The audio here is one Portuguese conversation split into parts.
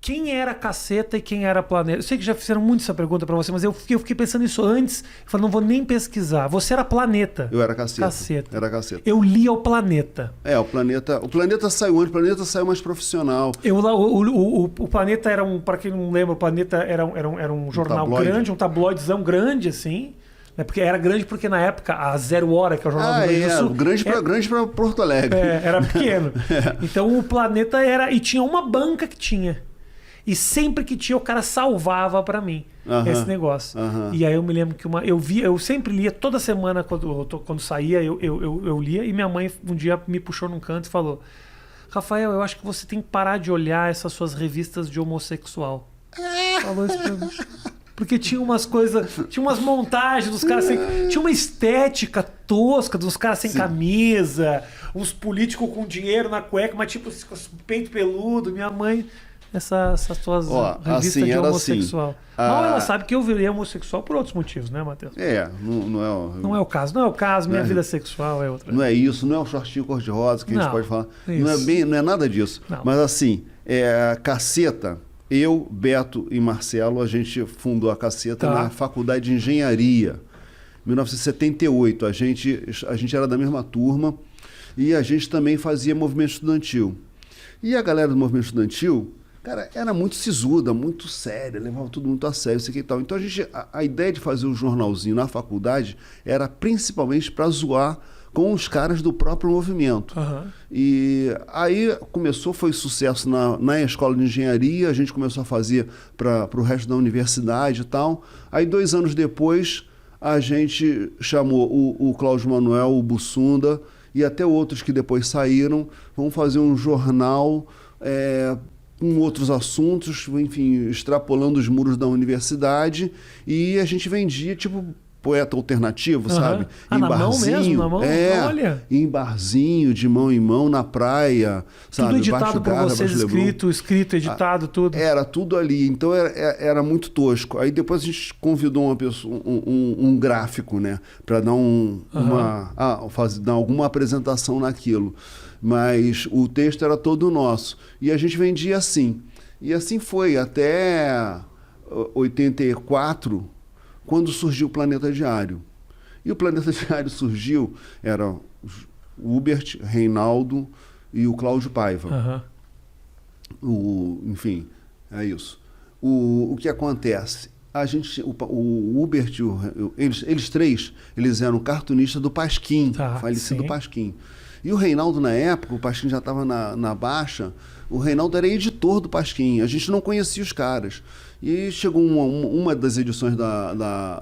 Quem era Caceta e quem era Planeta? Eu sei que já fizeram muito essa pergunta pra você, mas eu fiquei pensando nisso antes. Eu falei, não vou nem pesquisar. Você era Planeta. Eu era Caceta. Caceta. Era Caceta. Eu lia o Planeta. O Planeta saiu antes, o Planeta saiu mais profissional. O Planeta era pra quem não lembra, o Planeta era um jornal grande, um tabloidezão grande, assim. Né? Porque era grande porque na época, a Zero Hora, que é o jornal do Rio Grande do Sul... grande pra Porto Alegre. Era pequeno. Então o Planeta era... E tinha uma banca que tinha. E sempre que tinha, o cara salvava pra mim esse negócio. E aí eu me lembro que eu sempre lia, toda semana, quando saía, eu lia, e minha mãe um dia me puxou num canto e falou: Rafael, eu acho que você tem que parar de olhar essas suas revistas de homossexual. Falou isso pra mim. Porque tinha umas coisas, tinha umas montagens dos caras sem. Tinha uma estética tosca dos caras sem camisa, uns políticos com dinheiro na cueca, mas tipo, peito peludo. Minha mãe. Essas suas revistas de homossexual. Mal ela sabe que eu virei homossexual por outros motivos, né, Matheus? Não é o caso. Não é o caso, minha vida sexual é outra. Não é isso, não é o shortinho cor-de-rosa que a gente pode falar. Não é nada disso. Não. Mas assim, Caceta, eu, Beto e Marcelo, a gente fundou a Caceta na Faculdade de Engenharia. Em 1978, a gente era da mesma turma e a gente também fazia movimento estudantil. E a galera do movimento estudantil, cara, era muito sisuda, muito séria, levava tudo muito a sério, isso aqui e tal. Então a ideia de fazer um jornalzinho na faculdade era principalmente para zoar com os caras do próprio movimento. E aí foi sucesso na escola de engenharia, a gente começou a fazer para o resto da universidade e tal. Aí 2 anos depois a gente chamou o Cláudio Manuel, o Bussunda e até outros que depois saíram. Vamos fazer um jornal com outros assuntos, enfim, extrapolando os muros da universidade, e a gente vendia tipo poeta alternativo, sabe? Em na barzinho, mão mesmo, na mão? Olha. Em barzinho, de mão em mão, na praia, sabe? Tudo editado por vocês, escrito, editado, tudo. Era tudo ali, então era muito tosco. Aí depois a gente convidou uma pessoa, um gráfico, né? Para dar dar alguma apresentação naquilo. Mas o texto era todo nosso. E a gente vendia assim. E assim foi até 84, quando surgiu o Planeta Diário. E o Planeta Diário surgiu, era o Hubert, Reinaldo e o Cláudio Paiva. Enfim, é isso. O que acontece? O Hubert, eles três, eles eram cartunistas do Pasquim, falecido Pasquim. E o Reinaldo, na época, o Pasquim já estava na baixa, o Reinaldo era editor do Pasquim, a gente não conhecia os caras. E chegou uma das edições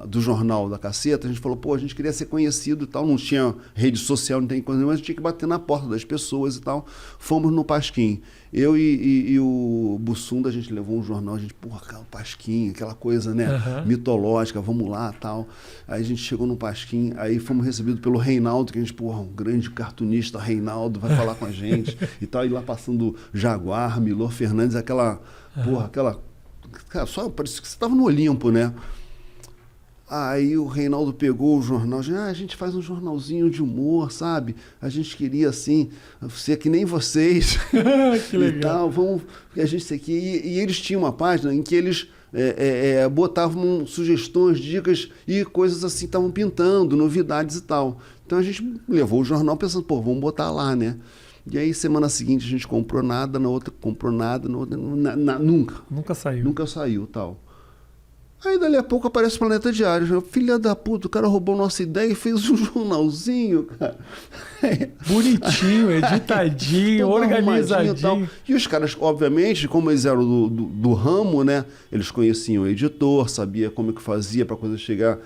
do jornal da Caceta, a gente falou, a gente queria ser conhecido e tal, não tinha rede social, não tem coisa nenhuma, mas a gente tinha que bater na porta das pessoas e tal. Fomos no Pasquim. Eu e o Bussunda, a gente levou um jornal, a gente, cara, o Pasquim, aquela coisa, né, mitológica, vamos lá tal. Aí a gente chegou no Pasquim, aí fomos recebidos pelo Reinaldo, que a gente, um grande cartunista, Reinaldo, vai falar com a gente e tal, e lá passando Jaguar, Milor Fernandes, aquela. Cara, só parecia que você estava no Olimpo, né? Aí o Reinaldo pegou o jornal, a gente faz um jornalzinho de humor, sabe? A gente queria, assim, ser que nem vocês. Que legal. E tal, vamos, a gente aqui. E eles tinham uma página em que eles botavam sugestões, dicas e coisas assim, estavam pintando, novidades e tal. Então a gente levou o jornal pensando, vamos botar lá, né? E aí, semana seguinte, a gente comprou nada, na outra comprou nada, na outra... Nunca. Nunca saiu. Nunca saiu, tal. Aí, dali a pouco, aparece o Planeta Diário. Filha da puta, o cara roubou nossa ideia e fez um jornalzinho, cara. Bonitinho, editadinho, organizadinho. E, tal. E os caras, obviamente, como eles eram do ramo, né? Eles conheciam o editor, sabia como que fazia para a coisa chegar,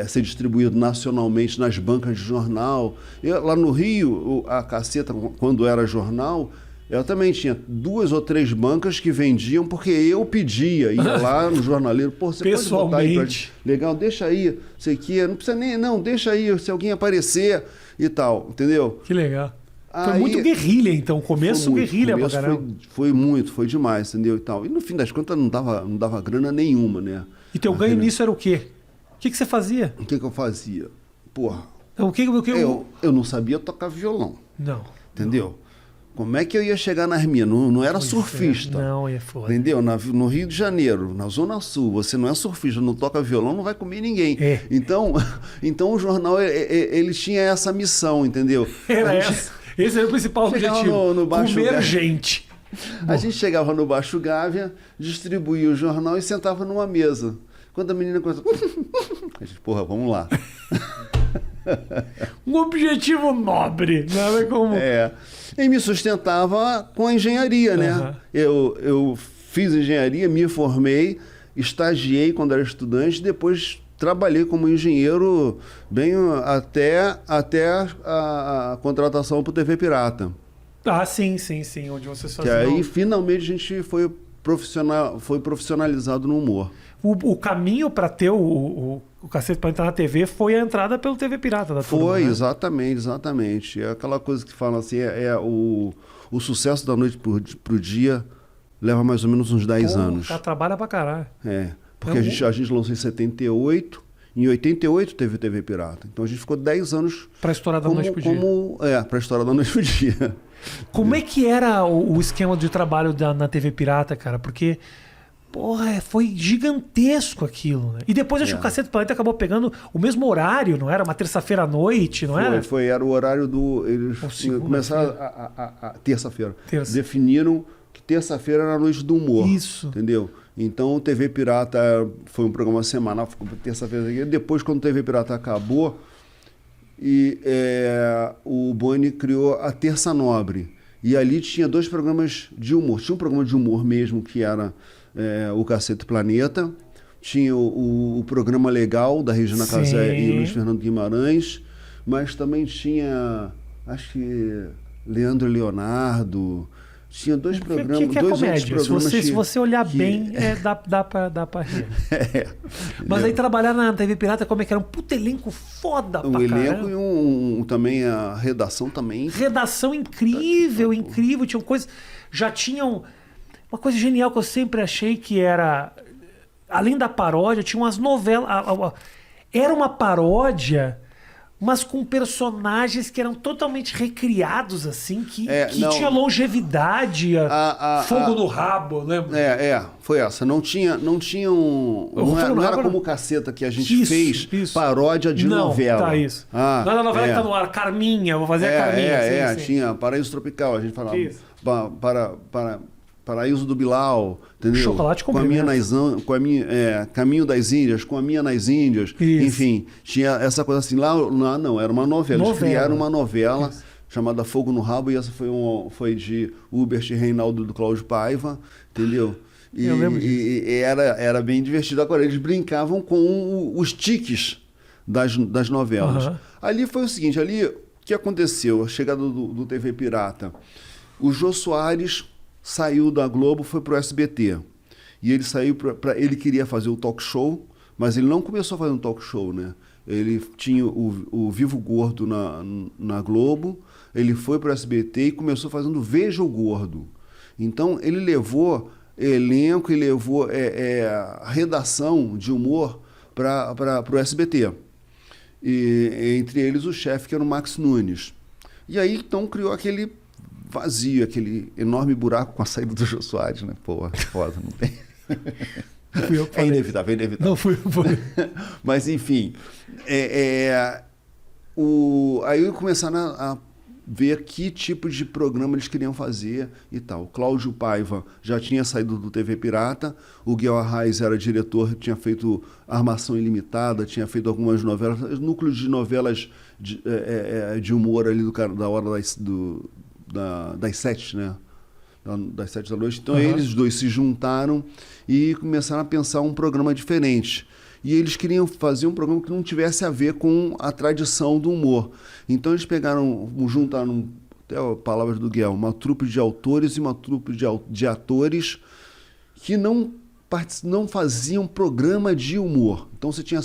ser distribuído nacionalmente nas bancas de jornal. Lá no Rio, a Caceta, quando era jornal... Eu também tinha 2 ou 3 bancas que vendiam porque eu pedia, ia lá no jornaleiro, você pode botar aí pra gente? Legal, deixa aí, sei que não precisa nem, não, deixa aí se alguém aparecer e tal, entendeu? Que legal. Foi muito guerrilha, então, começo guerrilha pra caramba. Foi demais, entendeu, e tal. E no fim das contas não dava grana nenhuma, né? E teu ganho nisso era o quê? O que você fazia? O que eu fazia? Então, eu não sabia tocar violão. Não. Entendeu? Como é que eu ia chegar nas minas? Não era surfista. Não, é foda. Entendeu? No Rio de Janeiro, na Zona Sul, você não é surfista, não toca violão, não vai comer ninguém. Então o jornal, ele tinha essa missão, entendeu? Era esse era o principal objetivo. No comer gente. A gente chegava no Baixo Gávea, distribuía o jornal e sentava numa mesa. Quando a menina começou... A gente, porra, vamos lá. Um objetivo nobre, não é como... E me sustentava com a engenharia, né? Eu fiz engenharia, me formei, estagiei quando era estudante, depois trabalhei como engenheiro bem até a contratação para o TV Pirata. Ah, sim. Onde vocês faziam... Que aí, finalmente, a gente foi profissionalizado no humor. O caminho para ter o Cacete para entrar na TV foi a entrada pelo TV Pirata da turma, Foi, né? exatamente. É aquela coisa que falam assim, o sucesso da noite pro dia leva mais ou menos uns 10 anos. O cara trabalha pra caralho. Porque a gente lançou em 78, em 88 teve o TV Pirata. Então a gente ficou 10 anos... Pra estourar da noite pro dia. Pra estourar da noite pro dia. Como é que era o esquema de trabalho na TV Pirata, cara? Porque... Porra, foi gigantesco aquilo, né? E depois acho que o Cacete do Planeta acabou pegando o mesmo horário, não era? Uma terça-feira à noite, não era? Era o horário do... Eles começaram a terça-feira. Definiram que terça-feira era a noite do humor. Isso. Entendeu? Então o TV Pirata foi um programa semanal, ficou terça-feira. Depois, quando o TV Pirata acabou, o Boni criou a Terça Nobre. E ali tinha 2 programas de humor. Tinha um programa de humor mesmo, que era... o Cacete Planeta, tinha o programa Legal da Regina Casé e Luiz Fernando Guimarães, mas também tinha, acho que Leandro e Leonardo, tinha 2 programas, que é dois comédia. outros programas. Se você olhar bem, dá pra rir. Mas aí trabalhar na TV Pirata, como é que era? Um puto elenco foda pra caramba. Elenco e também a redação também. Redação incrível. Tinham coisas... Já tinham... Uma coisa genial que eu sempre achei que era... Além da paródia, tinha umas novelas... Era uma paródia, mas com personagens que eram totalmente recriados, assim, que tinha longevidade, fogo no rabo, lembra? Foi essa. Não era como o Caceta que a gente fez paródia de novela. Tá, isso. Não era a novela que tá no ar, Carminha, vou fazer a Carminha. Tinha Paraíso Tropical, a gente falava Paraíso do Bilal, entendeu? Chocolate com Caminho das Índias, com a minha nas Índias. Isso. Enfim, tinha essa coisa assim. Lá não, era uma novela. Eles criaram uma novela chamada Fogo no Rabo, e essa foi de Hubert e Reinaldo do Cláudio Paiva, entendeu? Eu lembro disso. E era bem divertido. Agora, eles brincavam com os tiques das novelas. Ali foi o seguinte, o que aconteceu? A chegada do TV Pirata. O Jô Soares saiu da Globo, foi pro SBT. E ele saiu ele queria fazer o talk show, mas ele não começou a fazer um talk show, né? Ele tinha o Vivo Gordo na Globo, ele foi pro SBT e começou fazendo Veja o Gordo. Então ele levou elenco e levou redação de humor para o SBT. E entre eles o chefe, que era o Max Nunes. E aí então criou aquele vazio, aquele enorme buraco com a saída do Jô Soares, né? Pô, foda, não tem. É inevitável. Não fui. Mas, enfim, aí começaram a ver que tipo de programa eles queriam fazer e tal. O Cláudio Paiva já tinha saído do TV Pirata, o Guel Arraes era diretor, tinha feito Armação Ilimitada, tinha feito algumas novelas, núcleo de novelas de humor ali da hora das 7, né? Das 7 da noite. Então eles dois se juntaram e começaram a pensar um programa diferente. E eles queriam fazer um programa que não tivesse a ver com a tradição do humor. Então eles juntaram, até palavras do Guel, uma trupe de autores e uma trupe de atores que não faziam programa de humor. Então você tinha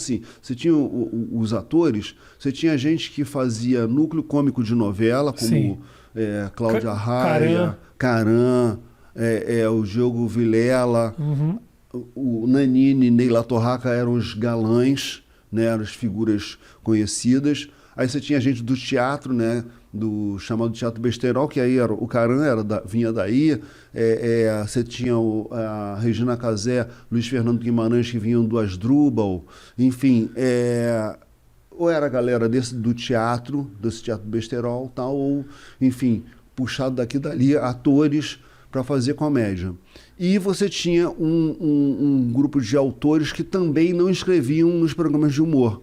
os atores, você tinha gente que fazia núcleo cômico de novela, como Cláudia Raia, Caran, o Diogo Vilela, o Nanini e Neila Torraca eram os galãs, né, eram as figuras conhecidas. Aí você tinha gente do teatro, né, do chamado Teatro Besterol, que aí o Caran vinha daí, você tinha a Regina Casé, Luiz Fernando Guimarães, que vinham do Asdrubal, enfim, ou era a galera desse Teatro Besterol, tal, ou, enfim, puxado daqui e dali, atores para fazer comédia. E você tinha um grupo de autores que também não escreviam nos programas de humor.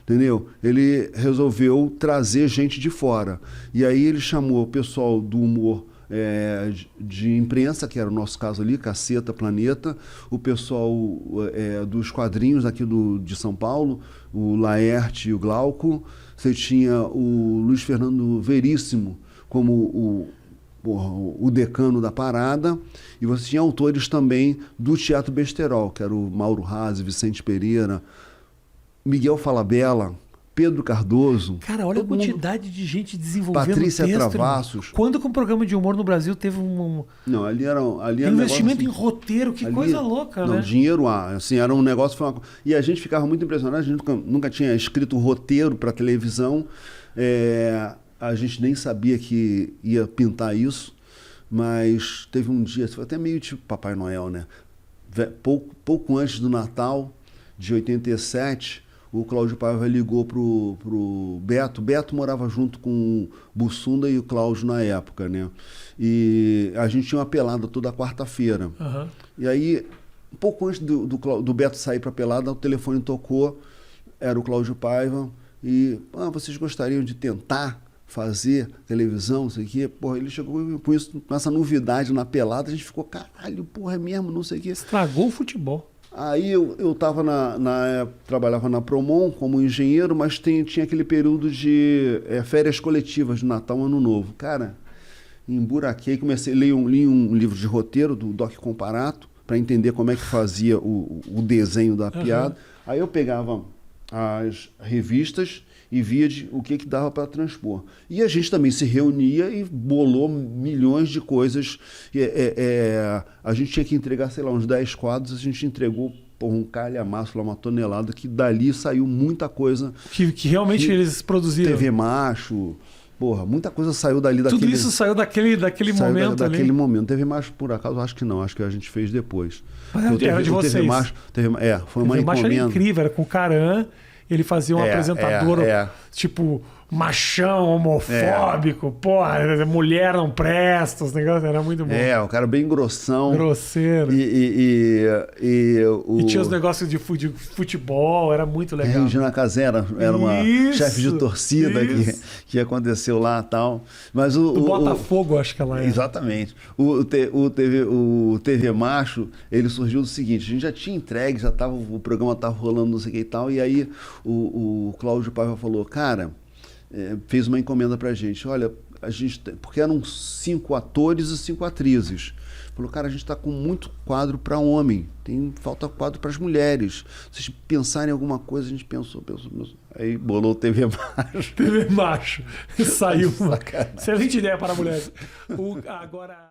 Entendeu? Ele resolveu trazer gente de fora. E aí ele chamou o pessoal do humor de imprensa, que era o nosso caso ali, Caceta, Planeta, o pessoal dos quadrinhos aqui de São Paulo, o Laerte e o Glauco. Você tinha o Luiz Fernando Veríssimo como o decano da parada, e você tinha autores também do Teatro Besterol, que era o Mauro Razzi, Vicente Pereira, Miguel Falabella, Pedro Cardoso. Cara, olha a quantidade de gente desenvolvendo Patrícia texto, Travassos. Quando que um programa de humor no Brasil teve Não, ali era investimento assim, em roteiro, que coisa louca, né? Dinheiro assim, era um negócio... E a gente ficava muito impressionado, a gente nunca tinha escrito roteiro para televisão, a gente nem sabia que ia pintar isso, mas teve um dia, foi até meio tipo Papai Noel, né? Pouco antes do Natal de 87, o Cláudio Paiva ligou pro Beto. Beto morava junto com o Bussunda e o Cláudio na época, né? E a gente tinha uma pelada toda quarta-feira. Uhum. E aí, um pouco antes do Beto sair para a pelada, o telefone tocou, era o Cláudio Paiva, e vocês gostariam de tentar fazer televisão, não sei o quê? Porra, ele chegou com essa novidade na pelada, a gente ficou, caralho, porra, é mesmo, não sei o quê. Estragou o futebol. Aí eu tava trabalhava na Promon como engenheiro, mas tinha aquele período de férias coletivas de Natal, Ano Novo. Cara, emburaquei, li um livro de roteiro do Doc Comparato para entender como é que fazia o desenho da piada. Aí eu pegava as revistas e via o que dava para transpor. E a gente também se reunia e bolou milhões de coisas. A gente tinha que entregar, sei lá, uns 10 quadros, a gente entregou um calhamaço, uma tonelada, que dali saiu muita coisa. Que realmente eles produziram. TV Macho, muita coisa saiu dali. Tudo isso saiu daquele momento daquele ali. momento. TV Macho, por acaso, acho que não, acho que a gente fez depois. Mas era de vocês. TV Macho, foi uma encomenda. TV Macho era incrível, era com o Caran. Ele fazia um apresentador, tipo, machão, homofóbico, porra, mulher não presta, os negócios, era muito bom. O cara bem grossão. Grosseiro. E tinha os negócios de futebol, era muito legal. Regina Casé era uma chefe de torcida que aconteceu lá e tal. Mas do Botafogo, acho que ela era. Exatamente. O TV Macho, ele surgiu do seguinte, a gente já tinha entregue, o programa estava rolando, não sei o que e tal, e aí o Cláudio Paiva falou, cara, fez uma encomenda pra gente, olha, porque eram 5 atores e 5 atrizes. Falou, cara, a gente está com muito quadro para homem, falta quadro para as mulheres. Se vocês pensarem em alguma coisa, a gente pensou. Aí bolou o TV Macho. TV Macho. Saiu uma excelente ideia para mulheres. Agora...